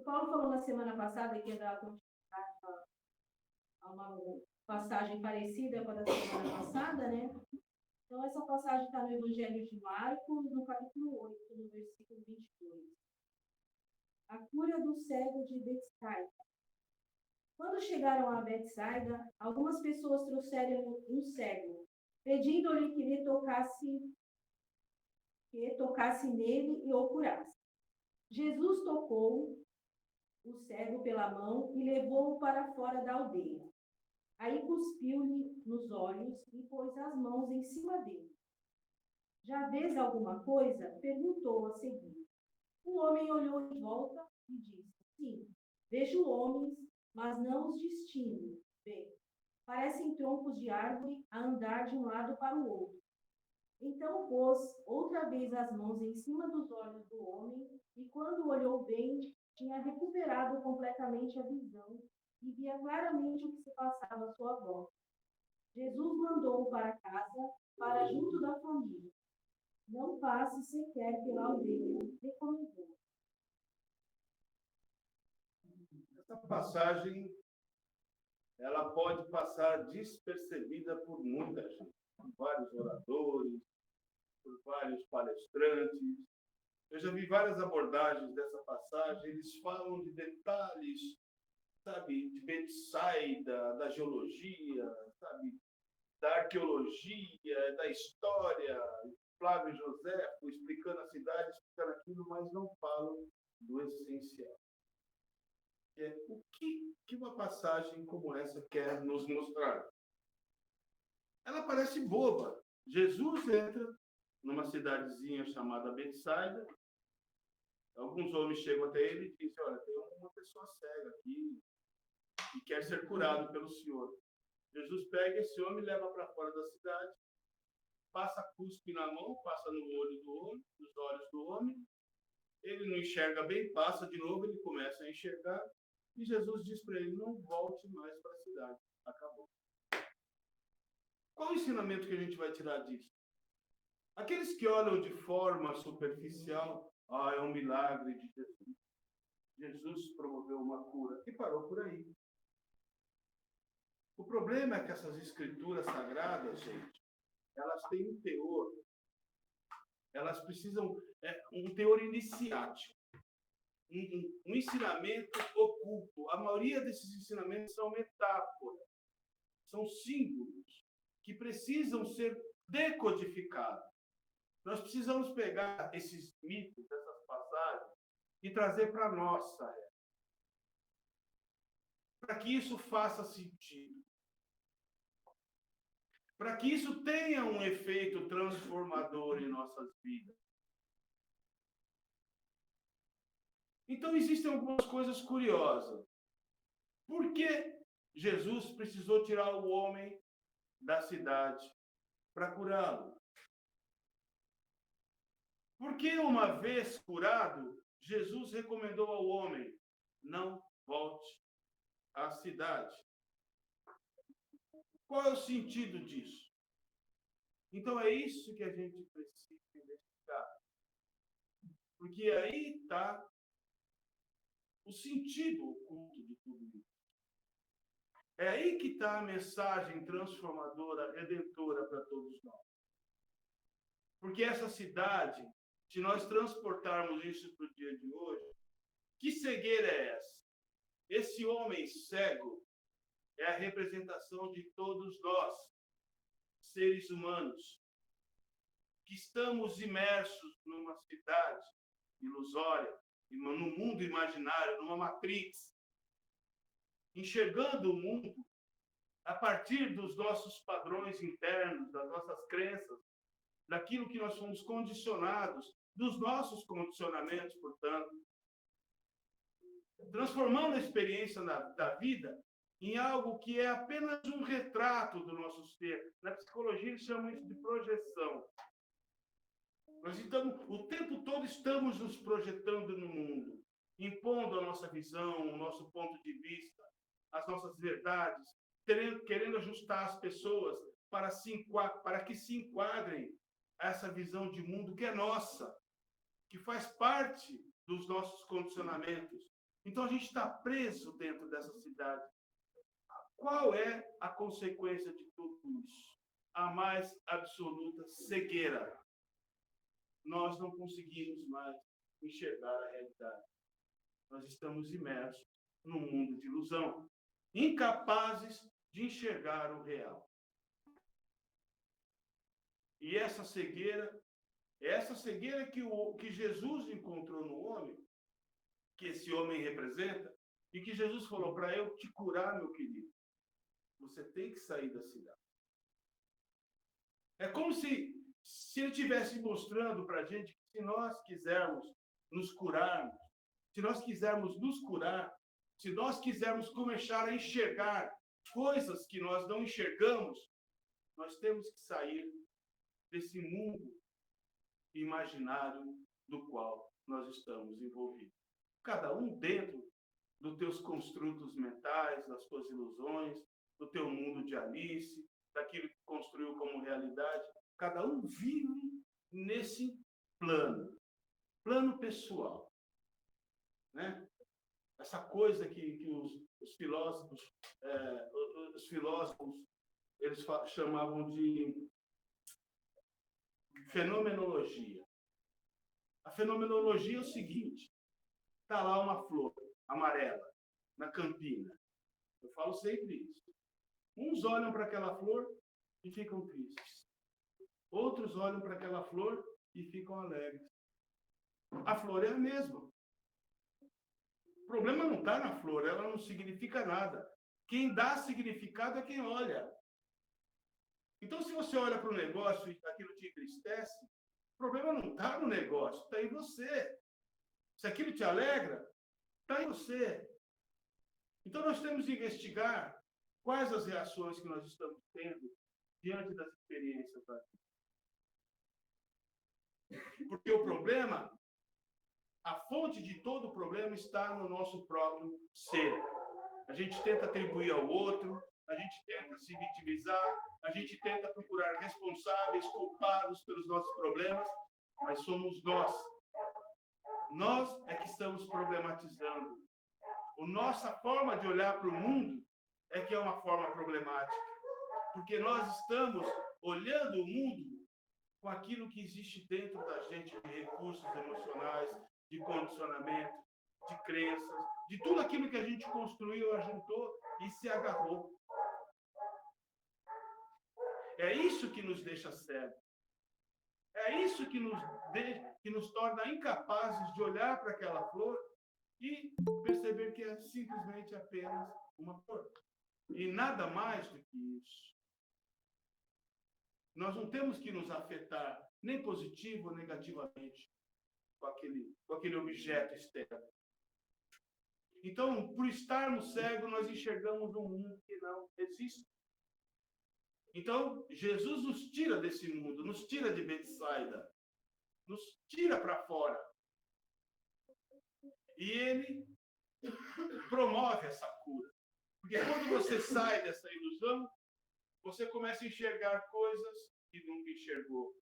Paulo falou na semana passada que ia dar continuidade a uma passagem parecida com a da semana passada, né? Então, essa passagem está no Evangelho de Marcos, no capítulo 8, no versículo 22. A cura do cego de Betsaida. Quando chegaram a Betsaida, algumas pessoas trouxeram um cego, pedindo-lhe que lhe tocasse nele e o curasse. Jesus tocou o cego pela mão e levou-o para fora da aldeia. Aí cuspiu-lhe nos olhos e pôs as mãos em cima dele. Já vês alguma coisa? Perguntou a seguir. O homem olhou em volta e disse: Sim, vejo homens, mas não os distingo. Bem, parecem troncos de árvore a andar de um lado para o outro. Então pôs outra vez as mãos em cima dos olhos do homem, e quando olhou bem, tinha recuperado completamente a visão e via claramente o que se passava à sua volta. Jesus mandou-o para casa, para junto da família. Não passe sequer pela aldeia, recomendou. Essa passagem, ela pode passar despercebida por muita gente, por vários oradores, por vários palestrantes. Eu já vi várias abordagens dessa passagem, eles falam de detalhes, sabe, de Betsaida, da geologia, sabe, da arqueologia, da história, Flávio Joséfo explicando a cidade, explicando aquilo, mas não falam do essencial. O que uma passagem como essa quer nos mostrar? Ela parece boba. Jesus entra numa cidadezinha chamada Betsaida. Alguns homens chegam até ele e dizem: olha, tem uma pessoa cega aqui e quer ser curado pelo Senhor. Jesus pega esse homem e leva para fora da cidade, passa cuspe na mão, passa no olho do homem, nos olhos do homem. Ele não enxerga bem, passa de novo, ele começa a enxergar. E Jesus diz para ele: não volte mais para a cidade. Acabou. Qual o ensinamento que a gente vai tirar disso? Aqueles que olham de forma superficial, é um milagre de Jesus. Jesus promoveu uma cura e parou por aí. O problema é que essas escrituras sagradas, gente, elas têm um teor, elas precisam, um teor iniciático, um ensinamento oculto. A maioria desses ensinamentos são metáforas, são símbolos que precisam ser decodificados. Nós precisamos pegar esses mitos, essas passagens, e trazer para a nossa época, para que isso faça sentido, para que isso tenha um efeito transformador em nossas vidas. Então, existem algumas coisas curiosas. Por que Jesus precisou tirar o homem da cidade para curá-lo? Porque uma vez curado, Jesus recomendou ao homem: não volte à cidade. Qual é o sentido disso? Então é isso que a gente precisa investigar. Porque aí está o sentido oculto de tudo isso. É aí que está a mensagem transformadora, redentora para todos nós. Porque essa cidade, se nós transportarmos isso para o dia de hoje, que cegueira é essa? Esse homem cego é a representação de todos nós, seres humanos, que estamos imersos numa cidade ilusória, num mundo imaginário, numa matrix, enxergando o mundo a partir dos nossos padrões internos, das nossas crenças, daquilo que nós fomos condicionados, dos nossos condicionamentos, portanto, transformando a experiência da vida em algo que é apenas um retrato do nosso ser. Na psicologia, eles chamam isso de projeção. Nós, então, o tempo todo estamos nos projetando no mundo, impondo a nossa visão, o nosso ponto de vista, as nossas verdades, querendo ajustar as pessoas para que se enquadrem a essa visão de mundo que é nossa, que faz parte dos nossos condicionamentos, Então a gente está preso dentro dessa cidade. Qual é a consequência de tudo isso? A mais absoluta cegueira. Nós não conseguimos mais enxergar a realidade. Nós estamos imersos num mundo de ilusão, incapazes de enxergar o real. E essa cegueira que Jesus encontrou no homem, que esse homem representa, e que Jesus falou para eu te curar, meu querido. Você tem que sair da cidade. É como se ele estivesse mostrando para a gente que se nós quisermos nos curarmos, se nós quisermos nos curar, se nós quisermos começar a enxergar coisas que nós não enxergamos, nós temos que sair desse mundo imaginário do qual nós estamos envolvidos. Cada um dentro dos teus construtos mentais, das tuas ilusões, do teu mundo de Alice, daquilo que construiu como realidade. Cada um vive nesse plano pessoal. Né? Essa coisa que os filósofos eles chamavam de fenomenologia. A fenomenologia é o seguinte: está lá uma flor amarela na campina. Eu falo sempre isso. Uns olham para aquela flor e ficam tristes. Outros olham para aquela flor e ficam alegres. A flor é a mesma. O problema não está na flor, ela não significa nada. Quem dá significado é quem olha. Então, se você olha para o negócio e aquilo te entristece, o problema não está no negócio, está em você. Se aquilo te alegra, está em você. Então, nós temos que investigar quais as reações que nós estamos tendo diante das experiências da vida. Porque o problema, a fonte de todo o problema está no nosso próprio ser. A gente tenta atribuir ao outro, a gente tenta se vitimizar, a gente tenta procurar responsáveis, culpados pelos nossos problemas, mas somos nós. Nós é que estamos problematizando. A nossa forma de olhar para o mundo é que é uma forma problemática. Porque nós estamos olhando o mundo com aquilo que existe dentro da gente de recursos emocionais, de condicionamento, de crenças, de tudo aquilo que a gente construiu, ajuntou e se agarrou. É isso que nos deixa cegos. É isso que nos torna incapazes de olhar para aquela flor e perceber que é simplesmente apenas uma flor. E nada mais do que isso. Nós não temos que nos afetar nem positivo ou negativamente com aquele objeto externo. Então, por estarmos cegos, nós enxergamos um mundo que não existe. Então, Jesus nos tira desse mundo, nos tira de Betsaida, nos tira para fora. E ele promove essa cura. Porque quando você sai dessa ilusão, você começa a enxergar coisas que nunca enxergou.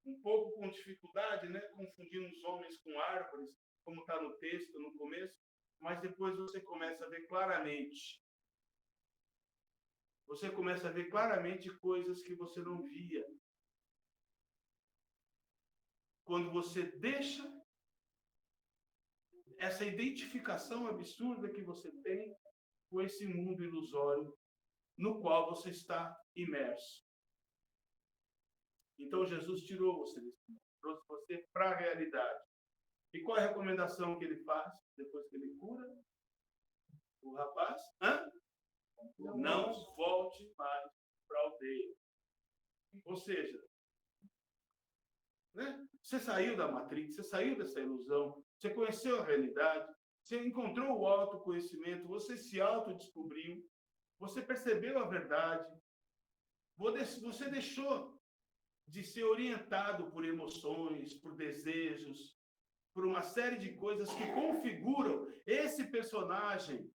Um pouco com dificuldade, né? Confundindo os homens com árvores, como está no texto, no começo, mas depois você começa a ver claramente. Você começa a ver claramente coisas que você não via. Quando você deixa essa identificação absurda que você tem com esse mundo ilusório no qual você está imerso. Então, Jesus tirou você desse mundo, trouxe você para a realidade. E qual é a recomendação que ele faz depois que ele cura o rapaz? Não volte mais para a aldeia. Ou seja, né? Você saiu da matrix, você saiu dessa ilusão, você conheceu a realidade, você encontrou o autoconhecimento, você se autodescobriu, você percebeu a verdade, você deixou de ser orientado por emoções, por desejos, por uma série de coisas que configuram esse personagem,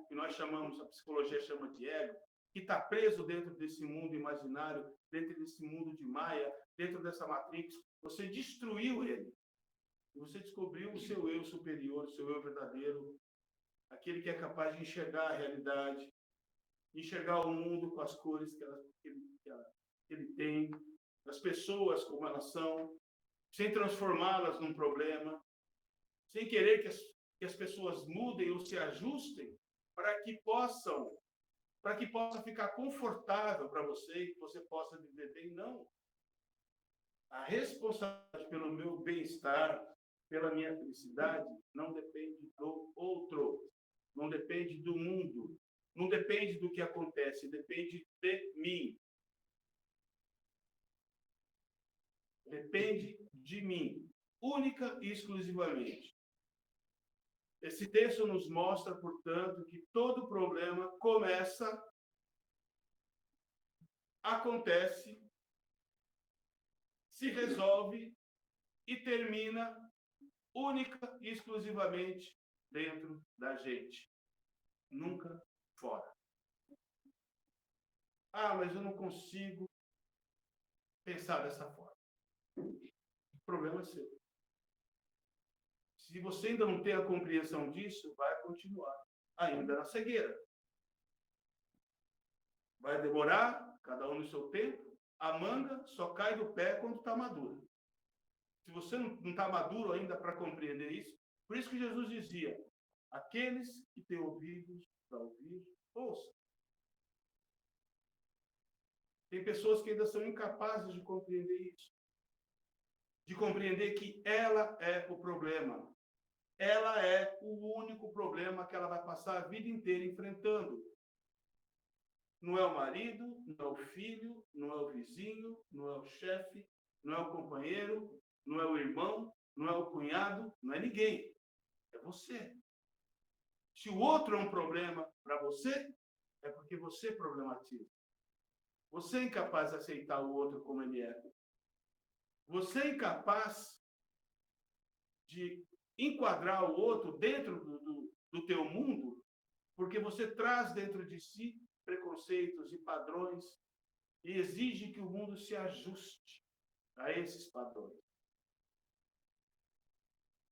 que nós chamamos, a psicologia chama de ego, que está preso dentro desse mundo imaginário, dentro desse mundo de Maia, dentro dessa matrix. Você destruiu ele. Você descobriu o seu eu superior, o seu eu verdadeiro, aquele que é capaz de enxergar a realidade, enxergar o mundo com as cores que ele tem, as pessoas como elas são, sem transformá-las num problema, sem querer que as pessoas mudem ou se ajustem para que possa ficar confortável para você e que você possa viver bem. Não. A responsabilidade pelo meu bem-estar, pela minha felicidade, não depende do outro, não depende do mundo, não depende do que acontece, depende de mim. Depende de mim, única e exclusivamente. Esse texto nos mostra, portanto, que todo problema acontece, se resolve e termina única e exclusivamente dentro da gente, nunca fora. Ah, mas eu não consigo pensar dessa forma. O problema é seu. Se você ainda não tem a compreensão disso, vai continuar ainda na cegueira. Vai demorar, cada um no seu tempo. A manga só cai do pé quando está madura. Se você não está maduro ainda para compreender isso, por isso que Jesus dizia: aqueles que têm ouvidos para ouvir, ouçam. Tem pessoas que ainda são incapazes de compreender isso. De compreender que ela é o problema. Ela é o único problema que ela vai passar a vida inteira enfrentando. Não é o marido, não é o filho, não é o vizinho, não é o chefe, não é o companheiro, não é o irmão, não é o cunhado, não é ninguém. É você. Se o outro é um problema para você, é porque você problematiza. Você é incapaz de aceitar o outro como ele é. Você é incapaz de enquadrar o outro dentro do teu mundo, porque você traz dentro de si preconceitos e padrões e exige que o mundo se ajuste a esses padrões.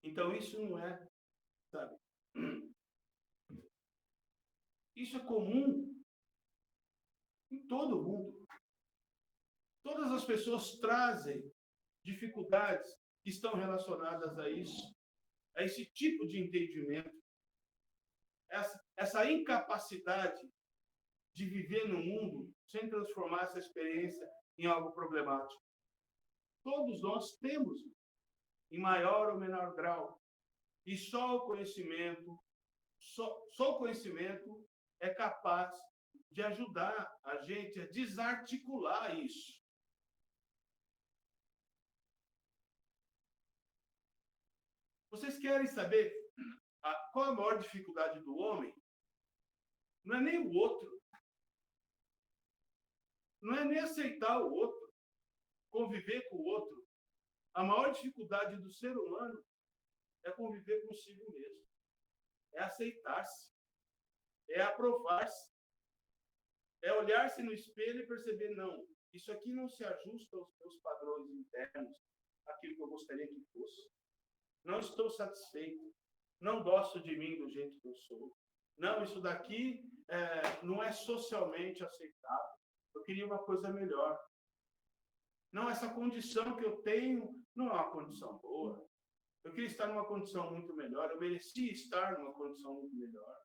Então, isso não é, sabe? Isso é comum em todo mundo. Todas as pessoas trazem dificuldades que estão relacionadas a isso, a esse tipo de entendimento, essa incapacidade de viver no mundo sem transformar essa experiência em algo problemático. Todos nós temos, em maior ou menor grau, e só o conhecimento é capaz de ajudar a gente a desarticular isso. Vocês querem saber qual a maior dificuldade do homem? Não é nem o outro. Não é nem aceitar o outro, conviver com o outro. A maior dificuldade do ser humano é conviver consigo mesmo. É aceitar-se. É aprovar-se. É olhar-se no espelho e perceber, não, isso aqui não se ajusta aos meus padrões internos, aquilo que eu gostaria que fosse. Não estou satisfeito. Não gosto de mim do jeito que eu sou. Não, isso daqui não é socialmente aceitável. Eu queria uma coisa melhor. Não, essa condição que eu tenho não é uma condição boa. Eu queria estar numa condição muito melhor. Eu merecia estar numa condição muito melhor.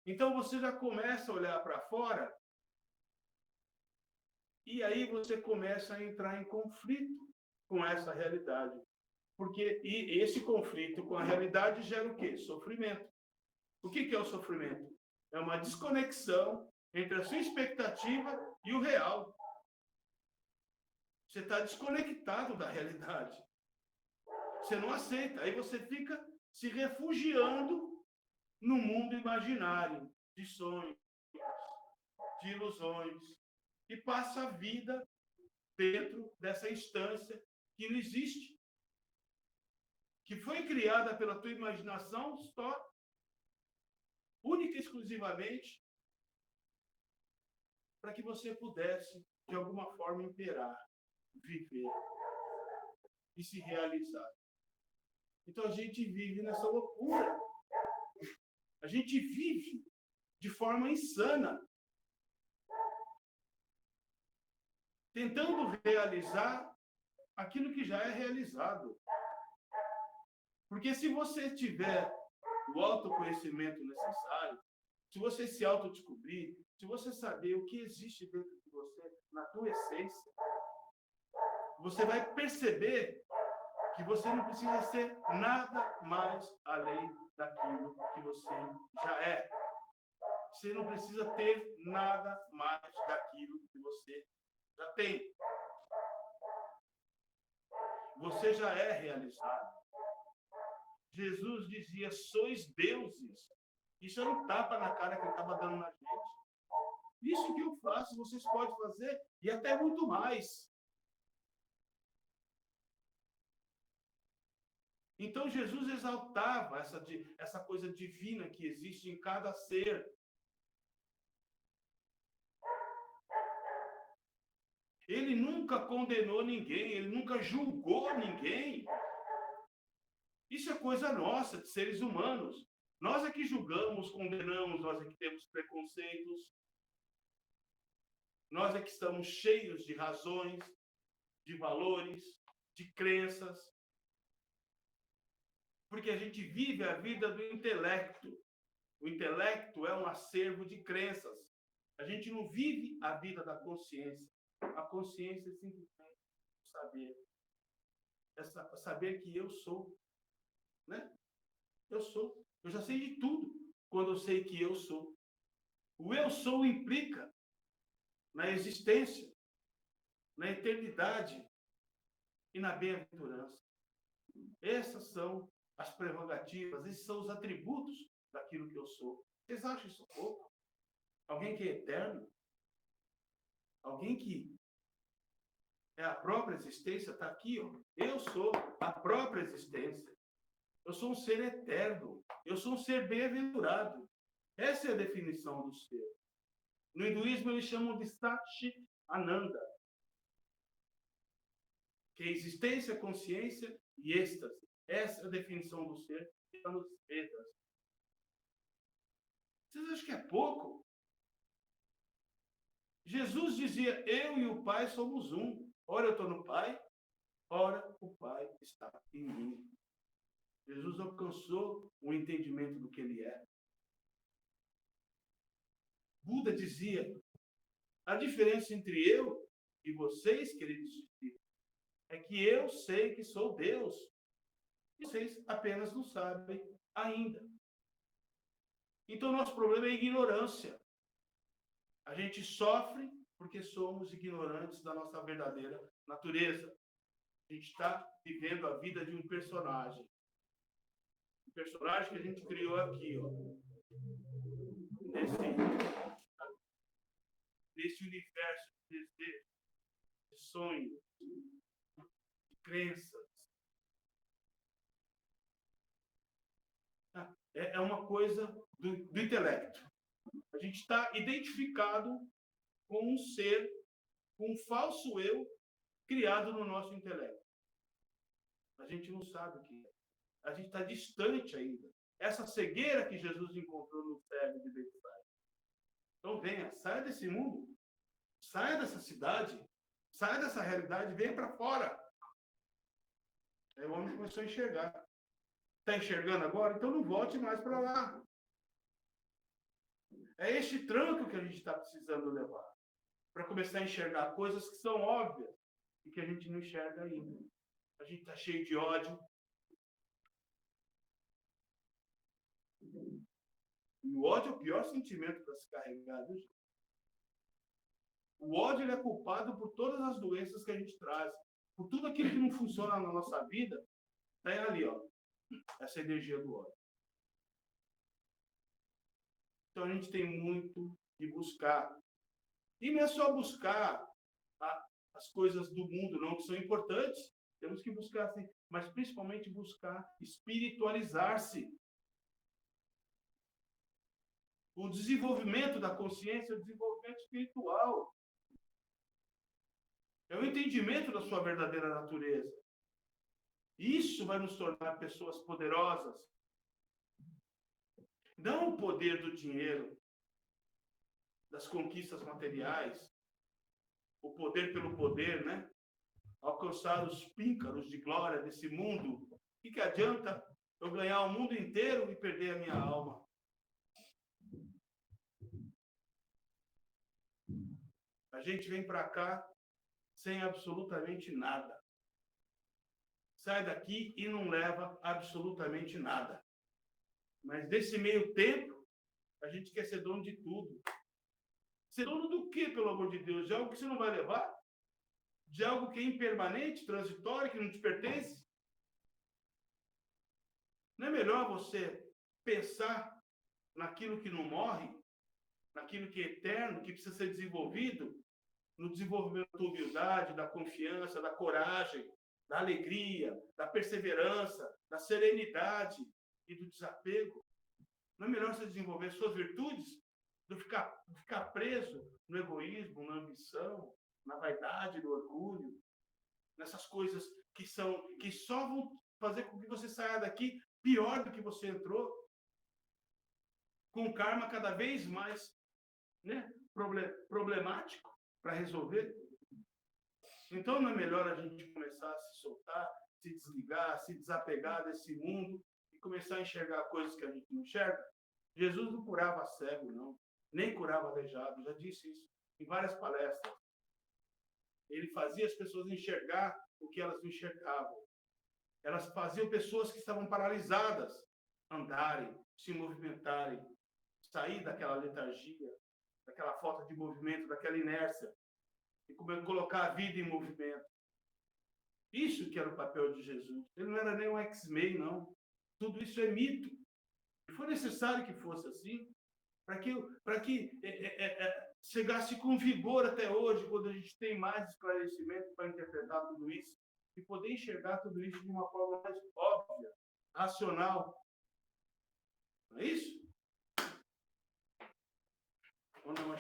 Então você já começa a olhar para fora e aí você começa a entrar em conflito com essa realidade. Porque esse conflito com a realidade gera o quê? Sofrimento. O que é o sofrimento? É uma desconexão entre a sua expectativa e o real. Você está desconectado da realidade. Você não aceita. Aí você fica se refugiando no mundo imaginário de sonhos, de ilusões. E passa a vida dentro dessa instância que não existe. Que foi criada pela tua imaginação só, única e exclusivamente, para que você pudesse, de alguma forma, imperar, viver e se realizar. Então a gente vive nessa loucura. A gente vive de forma insana, tentando realizar aquilo que já é realizado. Porque se você tiver o autoconhecimento necessário, se você se autodescobrir, se você saber o que existe dentro de você, na tua essência, você vai perceber que você não precisa ser nada mais além daquilo que você já é. Você não precisa ter nada mais daquilo que você já tem. Você já é realizado. Jesus dizia, sois deuses. Isso era um tapa na cara que ele estava dando na gente. Isso que eu faço, vocês podem fazer, e até muito mais. Então Jesus exaltava essa coisa divina que existe em cada ser. Ele nunca condenou ninguém, ele nunca julgou ninguém. Isso é coisa nossa, de seres humanos. Nós é que julgamos, condenamos, nós é que temos preconceitos. Nós é que estamos cheios de razões, de valores, de crenças. Porque a gente vive a vida do intelecto. O intelecto é um acervo de crenças. A gente não vive a vida da consciência. A consciência é simplesmente saber. É saber que eu sou. Né? Eu sou. Eu já sei de tudo quando eu sei que eu sou. O eu sou implica na existência, na eternidade e na bem-aventurança. Essas são as prerrogativas, esses são os atributos daquilo que eu sou. Vocês acham isso pouco? Alguém que é eterno? Alguém que é a própria existência? Está aqui, ó. Eu sou a própria existência. Eu sou um ser eterno. Eu sou um ser bem-aventurado. Essa é a definição do ser. No hinduísmo, eles chamam de Sat Ananda, que é existência, consciência e êxtase. Essa é a definição do ser que está nos Vedas. Vocês acham que é pouco? Jesus dizia, eu e o Pai somos um. Ora eu estou no Pai, ora o Pai está em mim. Jesus alcançou o entendimento do que ele é. Buda dizia, a diferença entre eu e vocês, queridos discípulos, é que eu sei que sou Deus. E vocês apenas não sabem ainda. Então, nosso problema é a ignorância. A gente sofre porque somos ignorantes da nossa verdadeira natureza. A gente está vivendo a vida de um personagem. Um personagem que a gente criou aqui, ó. Nesse universo de desejo, de sonho, de crenças. É uma coisa do intelecto. A gente está identificado com um ser, com um falso eu criado no nosso intelecto. A gente não sabe o que é. A gente está distante ainda. Essa cegueira que Jesus encontrou no cego de Betsaida. Então venha, saia desse mundo, saia dessa cidade, saia dessa realidade, venha para fora. Aí o homem começou a enxergar. Está enxergando agora? Então não volte mais para lá. É este tranco que a gente está precisando levar. Para começar a enxergar coisas que são óbvias e que a gente não enxerga ainda. A gente está cheio de ódio. E o ódio é o pior sentimento para se carregar, viu? O ódio ele é culpado por todas as doenças que a gente traz. Por tudo aquilo que não funciona na nossa vida, está ali, ó. Essa energia do ódio. Então a gente tem muito que buscar. E não é só buscar as coisas do mundo, não, que são importantes. Temos que buscar, sim, mas principalmente buscar espiritualizar-se. O desenvolvimento da consciência é o desenvolvimento espiritual. É o entendimento da sua verdadeira natureza. Isso vai nos tornar pessoas poderosas. Não o poder do dinheiro, das conquistas materiais, o poder pelo poder, né? Alcançar os píncaros de glória desse mundo. O que adianta eu ganhar o mundo inteiro e perder a minha alma? A gente vem para cá sem absolutamente nada. Sai daqui e não leva absolutamente nada. Mas nesse meio tempo, a gente quer ser dono de tudo. Ser dono do quê, pelo amor de Deus? De algo que você não vai levar? De algo que é impermanente, transitório, que não te pertence? Não é melhor você pensar naquilo que não morre, naquilo que é eterno, que precisa ser desenvolvido, no desenvolvimento da humildade, da confiança, da coragem, da alegria, da perseverança, da serenidade e do desapego? Não é melhor você desenvolver suas virtudes do que ficar preso no egoísmo, na ambição, na vaidade, no orgulho, nessas coisas que só vão fazer com que você saia daqui pior do que você entrou, com karma cada vez mais, né, problemático para resolver? Então não é melhor a gente começar a se soltar, se desligar, se desapegar desse mundo e começar a enxergar coisas que a gente não enxerga? Jesus não curava cego, não, nem curava aleijado, já disse isso em várias palestras. Ele fazia as pessoas enxergar o que elas não enxergavam. Elas faziam pessoas que estavam paralisadas andarem, se movimentarem, sair daquela letargia, daquela falta de movimento, daquela inércia, e colocar a vida em movimento. Isso que era o papel de Jesus. Ele não era nem um X-Men, não. Tudo isso é mito. E foi necessário que fosse assim, para que chegasse com vigor até hoje, quando a gente tem mais esclarecimento para interpretar tudo isso, e poder enxergar tudo isso de uma forma mais óbvia, racional. Não é isso? Ou não,